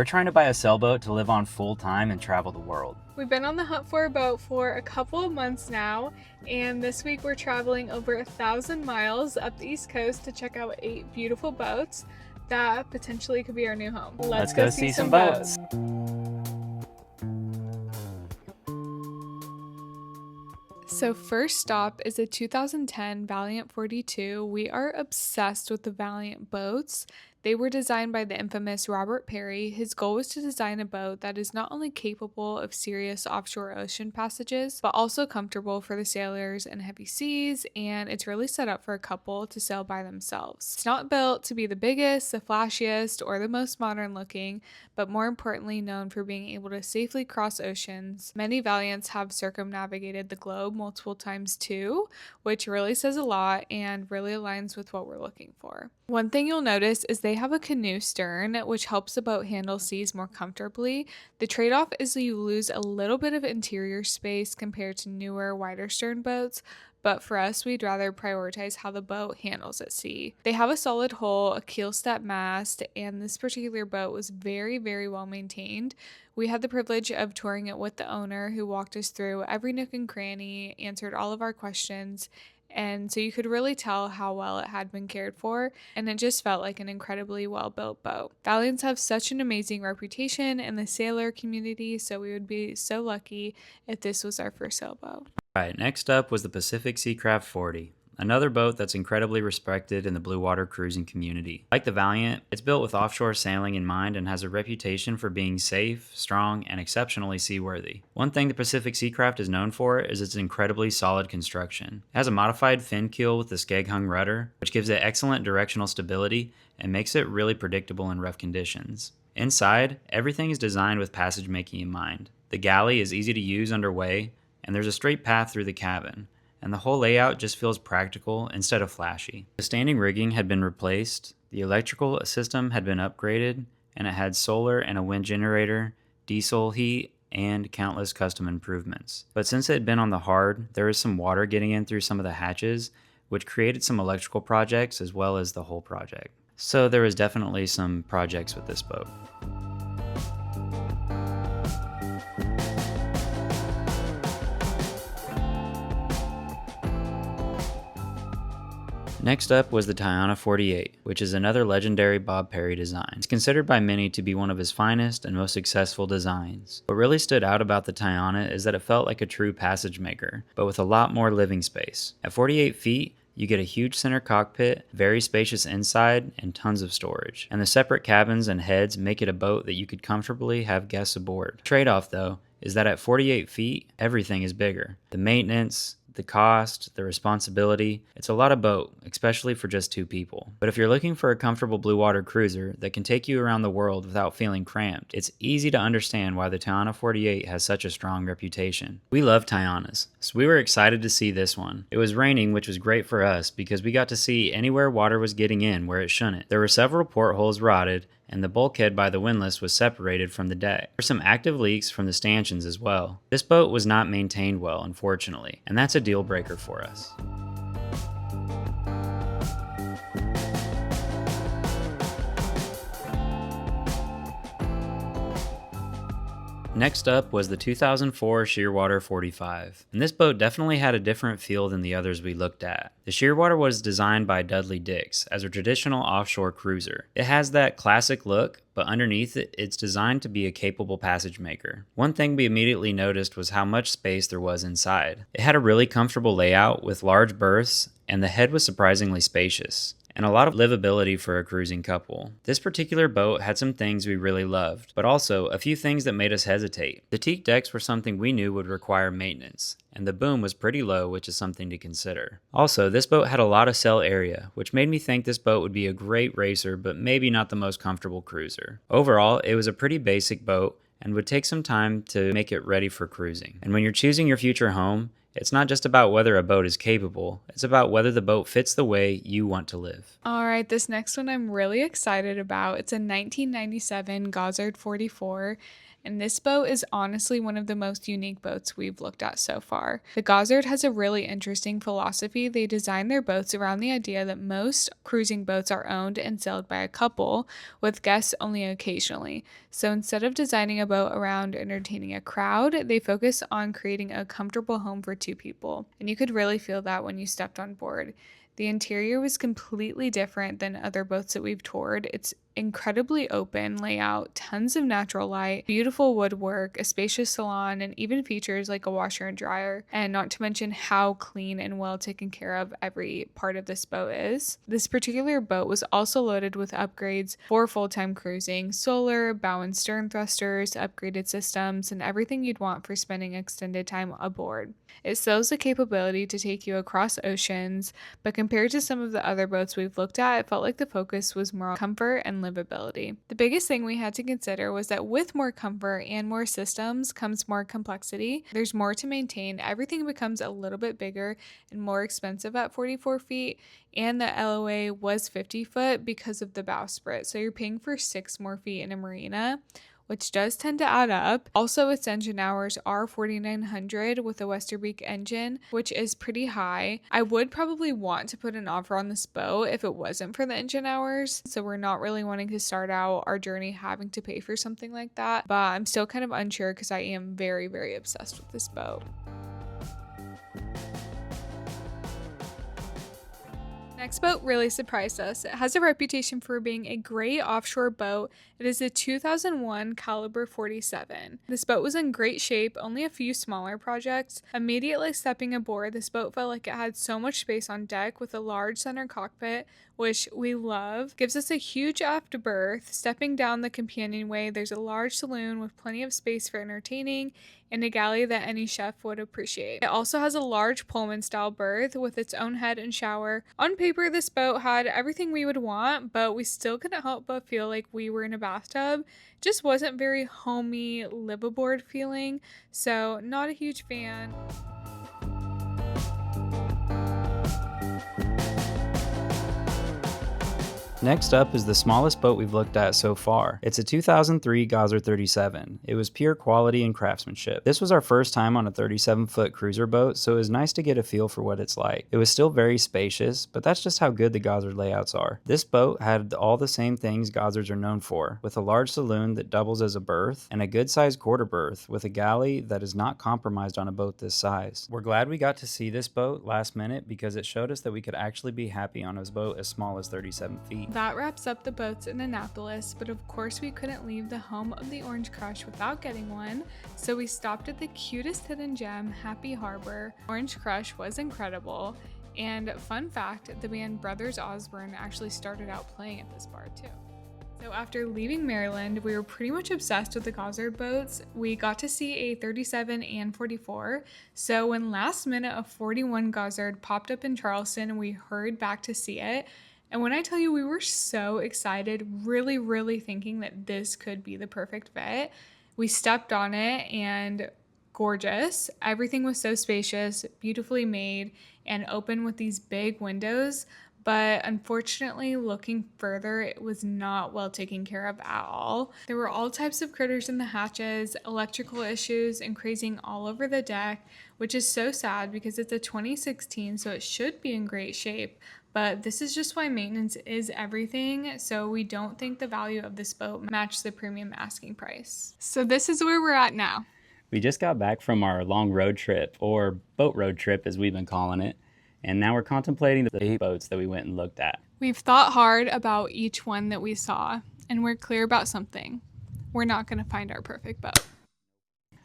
We're trying to buy a sailboat to live on full time and travel the world. We've been on the hunt for a boat for a couple of months now, and this week we're traveling over 1,000 miles up the East Coast to check out 8 beautiful boats that potentially could be our new home. Let's go see some boats. So first stop is a 2010 Valiant 42. We are obsessed with the Valiant boats. They were designed by the infamous Robert Perry. His goal was to design a boat that is not only capable of serious offshore ocean passages, but also comfortable for the sailors in heavy seas, and it's really set up for a couple to sail by themselves. It's not built to be the biggest, the flashiest, or the most modern looking, but more importantly known for being able to safely cross oceans. Many Valiants have circumnavigated the globe multiple times too, which really says a lot and really aligns with what we're looking for. One thing you'll notice is they have a canoe stern, which helps the boat handle seas more comfortably. The trade-off is you lose a little bit of interior space compared to newer, wider stern boats, but for us, we'd rather prioritize how the boat handles at sea. They have a solid hull, a keel step mast, and this particular boat was very, very well maintained. We had the privilege of touring it with the owner, who walked us through every nook and cranny, answered all of our questions, and so you could really tell how well it had been cared for, and it just felt like an incredibly well-built boat. Valiants have such an amazing reputation in the sailor community, so we would be so lucky if this was our first sailboat. Alright, next up was the Pacific Seacraft 40. Another boat that's incredibly respected in the Bluewater cruising community. Like the Valiant, it's built with offshore sailing in mind and has a reputation for being safe, strong, and exceptionally seaworthy. One thing the Pacific Seacraft is known for is its incredibly solid construction. It has a modified fin keel with a skeg-hung rudder, which gives it excellent directional stability and makes it really predictable in rough conditions. Inside, everything is designed with passage making in mind. The galley is easy to use underway, and there's a straight path through the cabin, and the whole layout just feels practical instead of flashy. The standing rigging had been replaced, the electrical system had been upgraded, and it had solar and a wind generator, diesel heat, and countless custom improvements. But since it had been on the hard, there was some water getting in through some of the hatches, which created some electrical projects as well as the whole project. So there was definitely some projects with this boat. Next up was the Tayana 48, which is another legendary Bob Perry design. It's considered by many to be one of his finest and most successful designs. What really stood out about the Tayana is that it felt like a true passage maker, but with a lot more living space. At 48 feet, you get a huge center cockpit, very spacious inside, and tons of storage. And the separate cabins and heads make it a boat that you could comfortably have guests aboard. Trade-off though is that at 48 feet, everything is bigger. The maintenance, the cost, the responsibility, it's a lot of boat, especially for just 2 people. But if you're looking for a comfortable blue water cruiser that can take you around the world without feeling cramped, it's easy to understand why the Tayana 48 has such a strong reputation. We love Tayanas, so we were excited to see this one. It was raining, which was great for us because we got to see anywhere water was getting in where it shouldn't. There were several portholes rotted, and the bulkhead by the windlass was separated from the deck. There were some active leaks from the stanchions as well. This boat was not maintained well, unfortunately, and that's a deal breaker for us. Next up was the 2004 Shearwater 45, and this boat definitely had a different feel than the others we looked at. The Shearwater was designed by Dudley Dix as a traditional offshore cruiser. It has that classic look, but underneath it, it's designed to be a capable passage maker. One thing we immediately noticed was how much space there was inside. It had a really comfortable layout with large berths, and the head was surprisingly spacious, and a lot of livability for a cruising couple. This particular boat had some things we really loved, but also a few things that made us hesitate. The teak decks were something we knew would require maintenance, and the boom was pretty low, which is something to consider. Also, this boat had a lot of sail area, which made me think this boat would be a great racer, but maybe not the most comfortable cruiser. Overall, it was a pretty basic boat, and would take some time to make it ready for cruising. And when you're choosing your future home, it's not just about whether a boat is capable, it's about whether the boat fits the way you want to live. All right, this next one I'm really excited about. It's a 1997 Gozzard 44, and this boat is honestly one of the most unique boats we've looked at so far. The Gozzard has a really interesting philosophy. They design their boats around the idea that most cruising boats are owned and sailed by a couple, with guests only occasionally. So instead of designing a boat around entertaining a crowd, they focus on creating a comfortable home for two people. And you could really feel that when you stepped on board. The interior was completely different than other boats that we've toured. It's incredibly open layout, tons of natural light, beautiful woodwork, a spacious salon, and even features like a washer and dryer, and not to mention how clean and well taken care of every part of this boat is. This particular boat was also loaded with upgrades for full-time cruising, solar, bow and stern thrusters, upgraded systems, and everything you'd want for spending extended time aboard. It still has the capability to take you across oceans, but compared to some of the other boats we've looked at, it felt like the focus was more on comfort and livability. The biggest thing we had to consider was that with more comfort and more systems comes more complexity. There's more to maintain. Everything becomes a little bit bigger and more expensive at 44 feet, and the LOA was 50 foot because of the bowsprit. So you're paying for 6 more feet in a marina, which does tend to add up. Also, its engine hours are 4,900 with a Westerbeek engine, which is pretty high. I would probably want to put an offer on this boat if it wasn't for the engine hours, so we're not really wanting to start out our journey having to pay for something like that, but I'm still kind of unsure because I am very, very obsessed with this boat. Next boat really surprised us. It has a reputation for being a great offshore boat. It is a 2001 caliber 47. This boat was in great shape, only a few smaller projects. Immediately stepping aboard, this boat felt like it had so much space on deck with a large center cockpit, which we love. Gives us a huge aft berth. Stepping down the companionway, there's a large saloon with plenty of space for entertaining and a galley that any chef would appreciate. It also has a large Pullman style berth with its own head and shower. On paper, this boat had everything we would want, but we still couldn't help but feel like we were in a bathtub. Just wasn't very homey liveaboard feeling, so not a huge fan. Next up is the smallest boat we've looked at so far. It's a 2003 Gozzard 37. It was pure quality and craftsmanship. This was our first time on a 37-foot cruiser boat, so it was nice to get a feel for what it's like. It was still very spacious, but that's just how good the Gozzard layouts are. This boat had all the same things Gozzards are known for, with a large saloon that doubles as a berth, and a good-sized quarter berth with a galley that is not compromised on a boat this size. We're glad we got to see this boat last minute because it showed us that we could actually be happy on a boat as small as 37 feet. That wraps up the boats in Annapolis, but of course we couldn't leave the home of the Orange Crush without getting one, so we stopped at the cutest hidden gem, Happy Harbor. Orange Crush was incredible, and fun fact, the band Brothers Osborne actually started out playing at this bar too. So after leaving Maryland, we were pretty much obsessed with the Gozzard boats. We got to see a 37 and 44, so when last minute a 41 Gozzard popped up in Charleston, we hurried back to see it. And when I tell you we were so excited, really thinking that this could be the perfect fit, we stepped on it and gorgeous. Everything was so spacious, beautifully made, and open with these big windows. But unfortunately, looking further, it was not well taken care of at all. There were all types of critters in the hatches, electrical issues, and crazing all over the deck, which is so sad because it's a 2016, so it should be in great shape. But this is just why maintenance is everything, so we don't think the value of this boat matched the premium asking price. So this is where we're at now. We just got back from our long road trip, or boat road trip as we've been calling it, and now we're contemplating the 8 boats that we went and looked at. We've thought hard about each one that we saw, and we're clear about something. We're not going to find our perfect boat.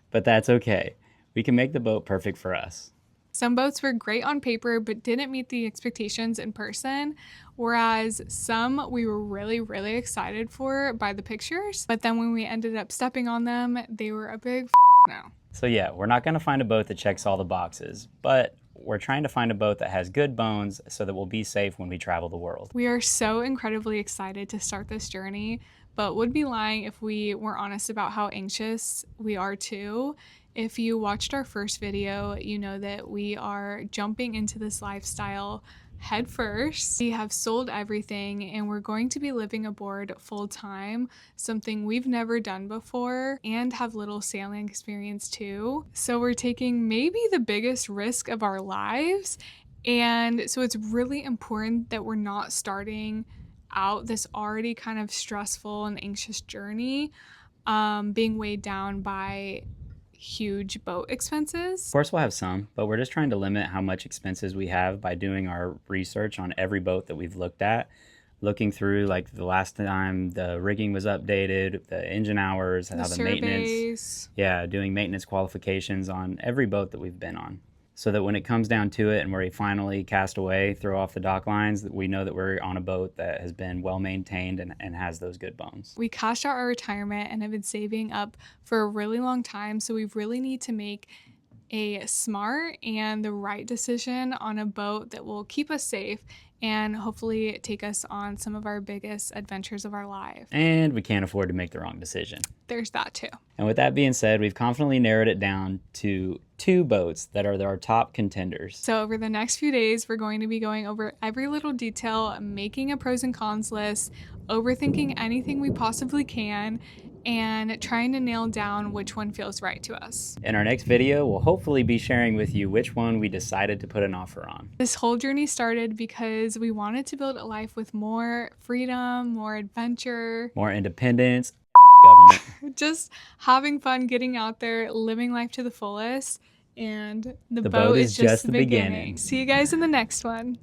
But that's okay. We can make the boat perfect for us. Some boats were great on paper but didn't meet the expectations in person, whereas some we were really excited for by the pictures, but then when we ended up stepping on them, they were a big no. So yeah, we're not going to find a boat that checks all the boxes, but we're trying to find a boat that has good bones so that we'll be safe when we travel the world. We are so incredibly excited to start this journey, but would be lying if we were honest about how anxious we are too. If you watched our first video, you know that we are jumping into this lifestyle head first. We have sold everything and we're going to be living aboard full time, something we've never done before and have little sailing experience too. So we're taking maybe the biggest risk of our lives. And so it's really important that we're not starting out this already kind of stressful and anxious journey, being weighed down by huge boat expenses. Of course, we'll have some, but we're just trying to limit how much expenses we have by doing our research on every boat that we've looked at, looking through like the last time the rigging was updated, the engine hours, how the maintenance, doing maintenance qualifications on every boat that we've been on, so that when it comes down to it and we finally cast away, throw off the dock lines, that we know that we're on a boat that has been well maintained and has those good bones. We cashed out our retirement and have been saving up for a really long time, so we really need to make a smart and the right decision on a boat that will keep us safe and hopefully take us on some of our biggest adventures of our life. And we can't afford to make the wrong decision. There's that too. And with that being said, we've confidently narrowed it down to 2 boats that are our top contenders. So over the next few days, we're going to be going over every little detail, making a pros and cons list, overthinking anything we possibly can, and trying to nail down which one feels right to us. In our next video, we'll hopefully be sharing with you which one we decided to put an offer on. This whole journey started because we wanted to build a life with more freedom, more adventure, more independence, government. Just having fun, getting out there, living life to the fullest. And the boat is just the beginning. See you guys in the next one.